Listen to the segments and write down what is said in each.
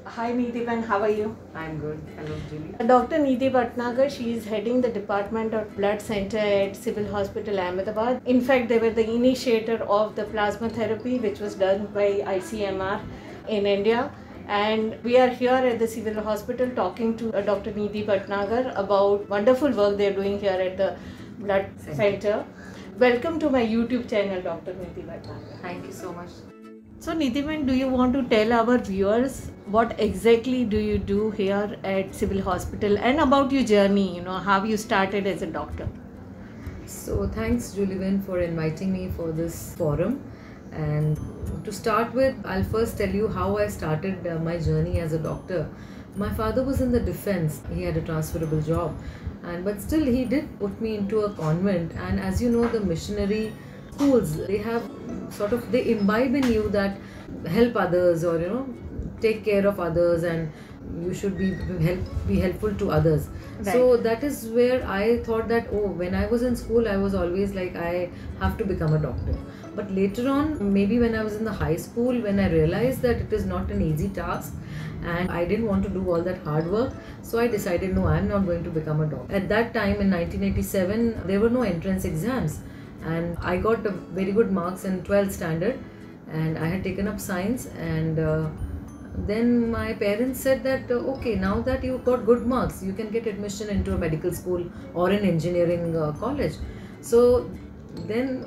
Hi Neeti, how are you? I'm good. Hello, Julie. Dr. Neeti Bhatnagar, she is heading the Department of Blood Center at Civil Hospital Ahmedabad. In fact, they were the initiator of the plasma therapy which was done by ICMR in India. And we are here at the Civil Hospital talking to Dr. Neeti Bhatnagar about wonderful work they are doing here at the Blood Center. Welcome to my YouTube channel, Dr. Neeti Bhatnagar. Thank you so much. So Neeti, do you want to tell our viewers what exactly do you do here at Civil Hospital and about your journey, how you started as a doctor? So thanks, Julie, for inviting me for this forum. And to start with, I'll first tell you how I started my journey as a doctor. My father was in the defense. He had a transferable job, but still he did put me into a convent. And as you know, the missionary schools, they imbibe in you that help others, or take care of others, and you should be helpful to others. Right. So that is where I thought that, when I was in school, I was always like, I have to become a doctor. But later on, maybe when I was in the high school, when I realized that it is not an easy task and I didn't want to do all that hard work, so I decided, no, I'm not going to become a doctor. At that time in 1987, there were no entrance exams, and I got very good marks in 12th standard, and I had taken up science. And then my parents said that, okay, now that you got good marks, you can get admission into a medical school or an engineering college. So then,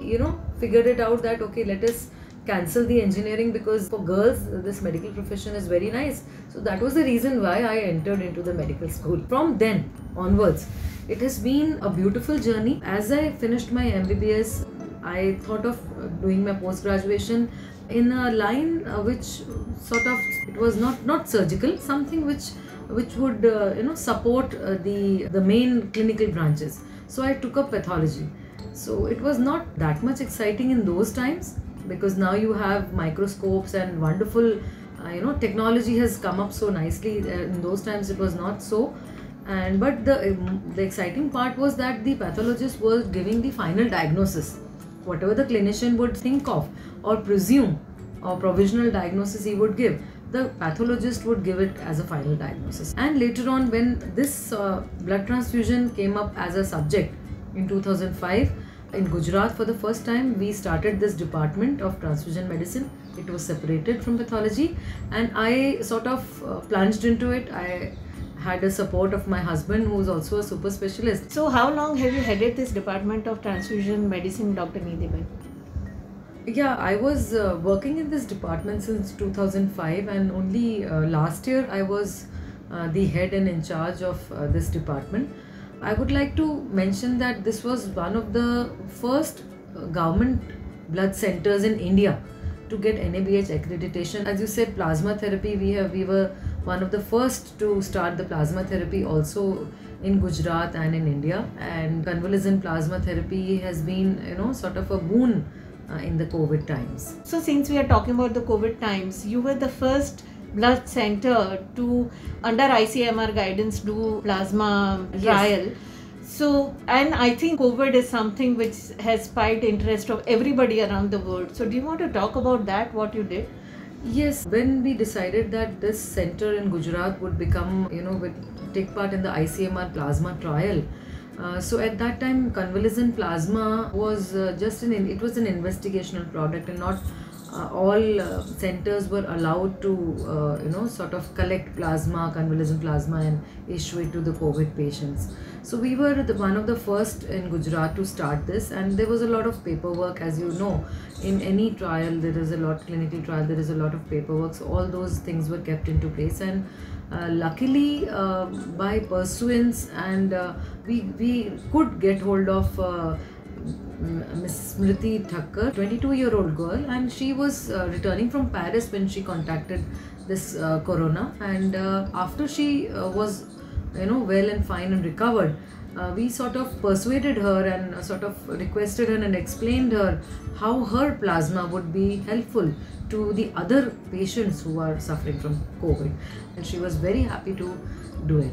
figured it out that, okay, let us cancel the engineering, because for girls this medical profession is very nice. So that was the reason why I entered into the medical school. From then onwards, it has been a beautiful journey. As I finished my MBBS, I thought of doing my post-graduation in a line which it was not surgical, something which would support the main clinical branches. So I took up pathology. So it was not that much exciting in those times, because now you have microscopes and wonderful technology has come up so nicely. In those times it was not so. But the exciting part was that the pathologist was giving the final diagnosis. Whatever the clinician would think of or presume, or provisional diagnosis he would give, the pathologist would give it as a final diagnosis. And later on, when this blood transfusion came up as a subject in 2005 in Gujarat, for the first time we started this department of transfusion medicine. It was separated from pathology, and I sort of plunged into it. I had the support of my husband, who is also a super specialist. So how long have you headed this department of transfusion medicine, Dr. Neeti? Yeah, I was working in this department since 2005, and only last year I was the head and in charge of this department. I would like to mention that this was one of the first government blood centers in India to get NABH accreditation. As you said, plasma therapy, we were one of the first to start the plasma therapy also in Gujarat and in India. And convalescent plasma therapy has been sort of a boon in the COVID times. So since we are talking about the COVID times, you were the first blood center to, under ICMR guidance, do plasma trial. Yes. So, and I think COVID is something which has spiked interest of everybody around the world. So do you want to talk about that, what you did? Yes, when we decided that this center in Gujarat would become, would take part in the ICMR plasma trial. So at that time, convalescent plasma was it was an investigational product, and not all centers were allowed to sort of collect convalescent plasma, and issue it to the COVID patients. So we were one of the first in Gujarat to start this, and there was a lot of paperwork. As you know, in any trial there is a lot, clinical trial, there is a lot of paperwork. So all those things were kept into place, and luckily by pursuance, and we could get hold of Miss Smriti Thakkar, 22-year-old girl, and she was returning from Paris when she contacted this corona. And after she was well and fine and recovered, we sort of persuaded her and sort of requested her and explained her how her plasma would be helpful to the other patients who are suffering from COVID, and she was very happy to do it.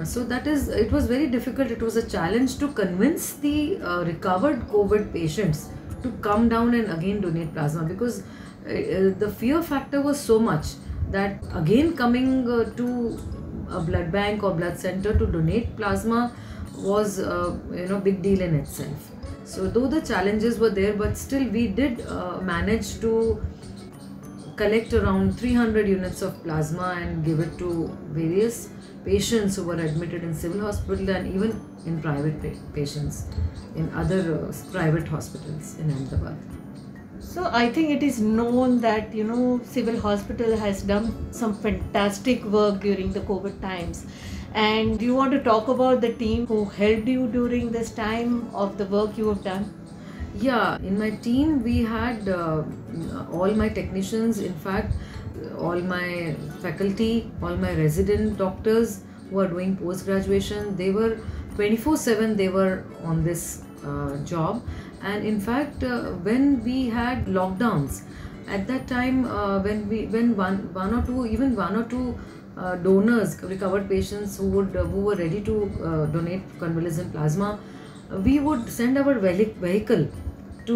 So it was very difficult. It was a challenge to convince the recovered COVID patients to come down and again donate plasma, because the fear factor was so much that again coming to a blood bank or blood center to donate plasma was big deal in itself. So though the challenges were there, but still we did manage to collect around 300 units of plasma and give it to various patients who were admitted in civil hospital and even in private patients in other private hospitals in Ahmedabad. So I think it is known that civil hospital has done some fantastic work during the COVID times. And do you want to talk about the team who helped you during this time of the work you have done? Yeah, in my team we had all my technicians, in fact all my faculty, all my resident doctors who are doing post-graduation. They were 24/7, they were on this job. And in fact when we had lockdowns, at that time when one or two donors, recovered patients who were ready to donate convalescent plasma, we would send our vehicle to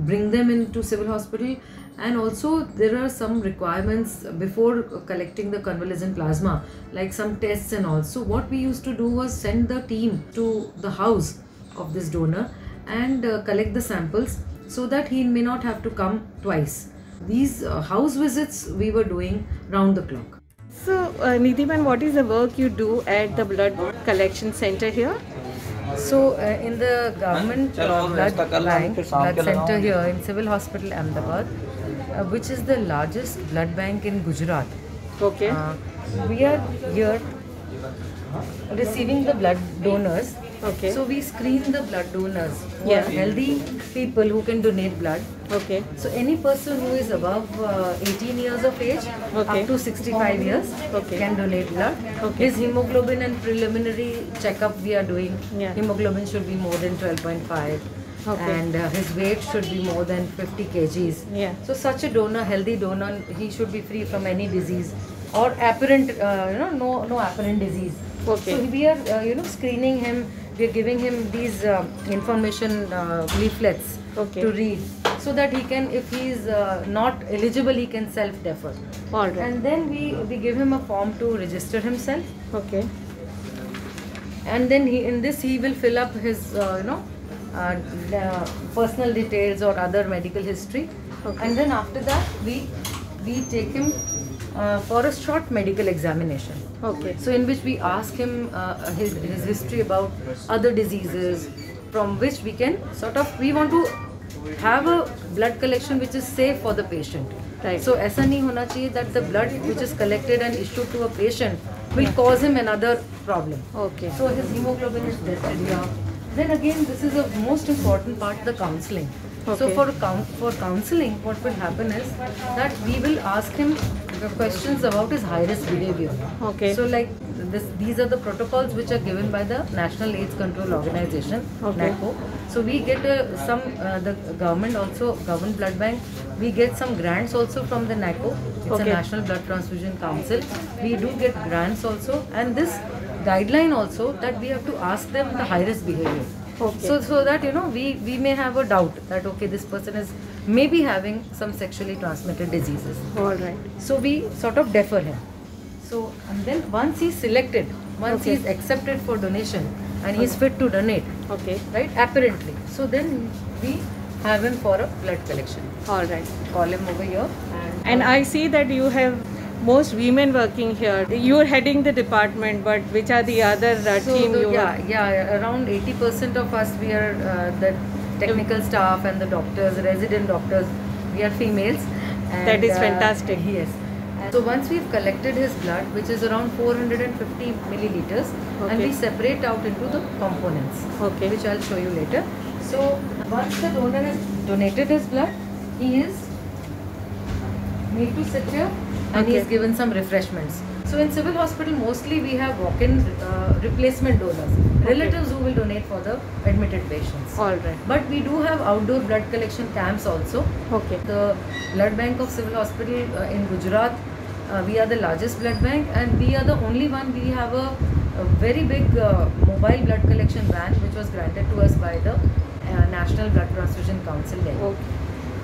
bring them into civil hospital. And also there are some requirements before collecting the convalescent plasma, like some tests. And also what we used to do was send the team to the house of this donor and collect the samples, so that he may not have to come twice. These house visits we were doing round the clock. So Nidhiman, what is the work you do at the blood collection center here? So in the government blood bank, blood center here in Civil Hospital Ahmedabad, which is the largest blood bank in Gujarat. Okay. We are here receiving the blood donors. Okay. So we screen the blood donors who are healthy people who can donate blood. Okay. So any person who is above 18 years of age up to 65 years can donate blood. His hemoglobin and preliminary checkup we are doing. Hemoglobin should be more than 12.5. And his weight should be more than 50 kgs. So such a donor, healthy donor, he should be free from any disease or apparent, no apparent disease. So we are, screening him. We are giving him these information leaflets to read, so that he can, if he is not eligible, he can self-defer. All right. And then we give him a form to register himself. Okay. And then he will fill up his personal details or other medical history. And then after that we take him for a short medical examination. So in which we ask him his history about other diseases, from which we can we want to have a blood collection which is safe for the patient. So aisa nahi hona chahiye that the blood which is collected and issued to a patient will cause him another problem. So his hemoglobin is tested here. Then again, this is the most important part, the counseling. So for counseling, what will happen is that we will ask him questions about his high-risk behavior. So like these are the protocols which are given by the National AIDS Control Organization, NACO. So we get the government also, Government Blood Bank, we get some grants also from the NACO. It's a National Blood Transfusion Council. We do get grants also, and this guideline also that we have to ask them the high-risk behavior. So that we may have a doubt that this person is maybe having some sexually transmitted diseases. All right. So we defer him. So and then once he's selected, once he's accepted for donation and he's fit to donate, right, apparently, so then we have him for a blood collection. All right. Call him over here. And I see that you have most women working here. You're heading the department, but which are the other team you around 80% of us, we are the technical staff and the doctors, resident doctors, we are females. And, that is fantastic. Yes. And so once we've collected his blood, which is around 450 milliliters, and we separate out into the components, which I'll show you later. So once the donor has donated his blood, he is made to sit here and he is given some refreshments. So in civil hospital, mostly we have walk-in replacement donors, relatives who will donate for the admitted patients. All right. But we do have outdoor blood collection camps also. The blood bank of civil hospital in Gujarat, we are the largest blood bank, and we are the only one. We have a very big mobile blood collection van which was granted to us by the National Blood Transfusion Council.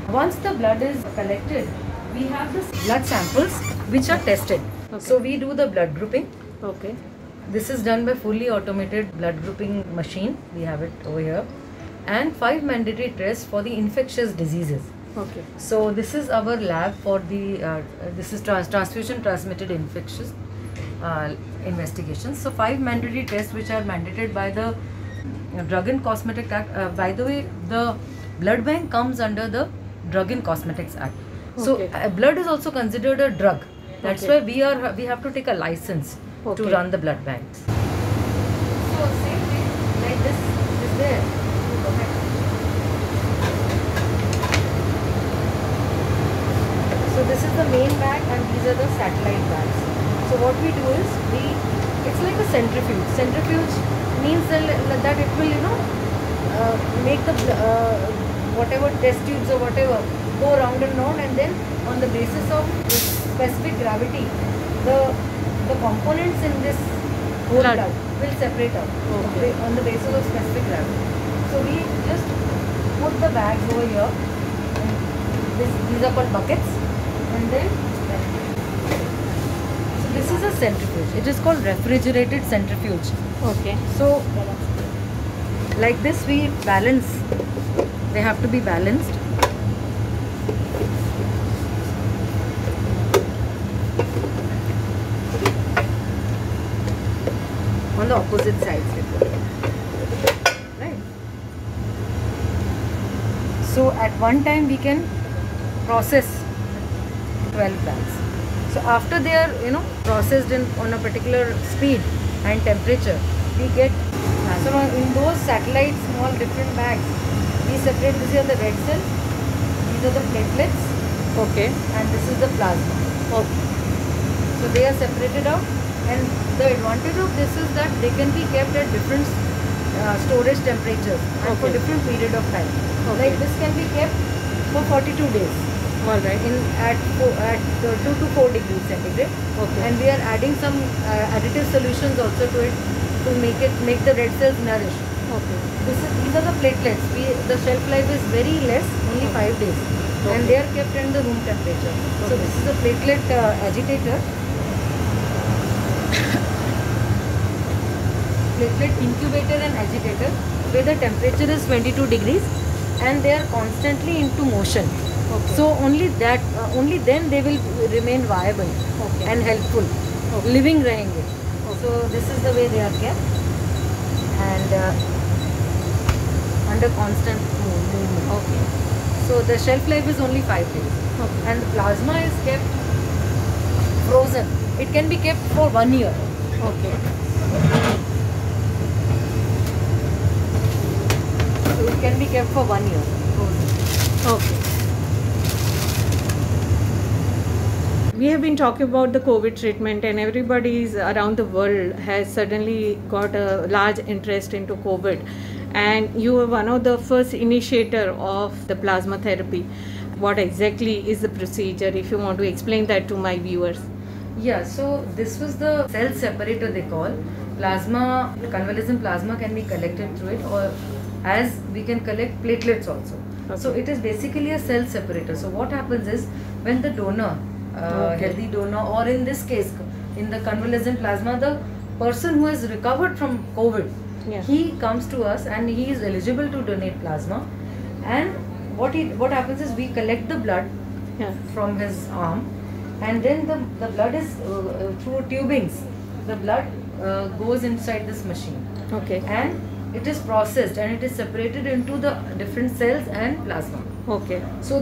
Once the blood is collected, we have the blood samples which are tested. Okay. So we do the blood grouping. Okay. This is done by fully automated blood grouping machine. We have it over here. And 5 mandatory tests for the infectious diseases. Okay. So this is our lab for the, this is transfusion transmitted infectious investigations. So 5 mandatory tests which are mandated by the Drug and Cosmetic Act. By the way, the blood bank comes under the Drug and Cosmetics Act. So Okay. blood is also considered a drug. That's Okay. why we have to take a license to Okay. run the blood banks. So same way, like this is there. So this is the main bag and these are the satellite bags. So what we do is it's like a centrifuge. Centrifuge means that it will, make the whatever test tubes or whatever go round and round, and then on the basis of specific gravity, the components in this whole Blood. blood will separate out Okay. on the basis of specific gravity. So we just put the bags over here. And these are called buckets, and then so this is a centrifuge. It is called refrigerated centrifuge. Okay. So like this we balance. They have to be balanced. On the opposite sides, right? So at one time we can process 12 bags. So after they are processed on a particular speed and temperature, we get so in those satellite small different bags we separate. These are the red cells, these are the platelets, Okay. and this is the plasma. Okay. So they are separated out, and the advantage of this is that they can be kept at different storage temperatures and for Okay. different period of time. Okay. Like this can be kept for 42 days All right. at 2 to 4 degrees centigrade. Okay. And we are adding some additive solutions also to it to make the red cells nourish. Okay. These are the platelets. The shelf life is very less, only 5 days, Okay. and they are kept in the room temperature. So Okay. this is a platelet agitator, platelet incubator and agitator, where the temperature is 22 degrees, and they are constantly into motion. Okay. So only then they will remain viable Okay. and helpful, Okay. living रहेंगे. So this is the way they are kept, and under constant movement. Okay. So the shelf life is only 5 days, Okay. and the plasma is kept frozen. It can be kept for 1 year. Okay. So it can be kept for 1 year frozen. Okay. We have been talking about the COVID treatment, and everybody's around the world has suddenly got a large interest into COVID. And you were one of the first initiator of the plasma therapy. What exactly is the procedure? If you want to explain that to my viewers. Yeah, so this was the cell separator they call. Plasma, convalescent plasma can be collected through it, or as we can collect platelets also. Okay. So it is basically a cell separator. So what happens is when the donor, Okay. healthy donor, or in this case, in the convalescent plasma, the person who has recovered from COVID, Yeah. he comes to us and he is eligible to donate plasma. And what happens is we collect the blood Yeah. from his arm, and then the blood is through tubings. The blood goes inside this machine, Okay. and it is processed and it is separated into the different cells and plasma. Okay. So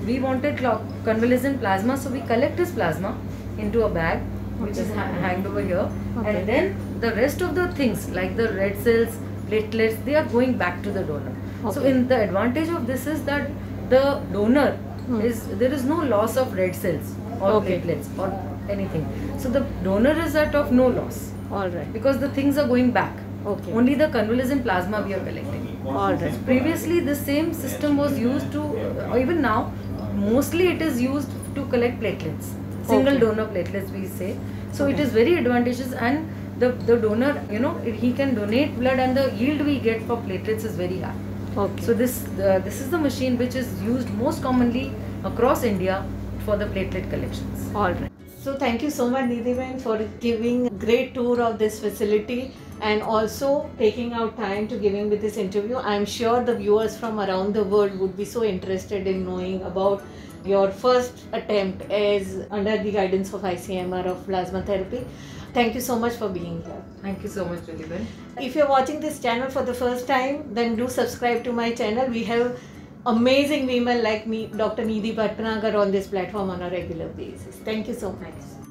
we wanted convalescent plasma, so we collect this plasma into a bag which is hanged over here, Okay. and then the rest of the things like the red cells, platelets, they are going back to the donor. So Okay. the advantage of this is that the donor there is no loss of red cells or Okay. platelets or anything. So the donor is at of no loss All right. because the things are going back. Okay. Only the convalescent plasma we are collecting. All right. Previously, the same system was used to, even now, mostly it is used to collect platelets, single Okay. donor platelets we say. So it Okay. is very advantageous, and the donor, he can donate blood, and the yield we get for platelets is very high. Okay. So this is the machine which is used most commonly across India for the platelet collections. All right. So thank you so much, Nidhiben, for giving a great tour of this facility and also taking out time to giving me this interview. I'm sure the viewers from around the world would be so interested in knowing about your first attempt as under the guidance of ICMR of plasma therapy. Thank you so much for being here. Thank you so much, Juliben. If you're watching this channel for the first time, then do subscribe to my channel. We have amazing women like me, Dr. Nidhi Bhatnagar, on this platform on a regular basis. Thank you so much.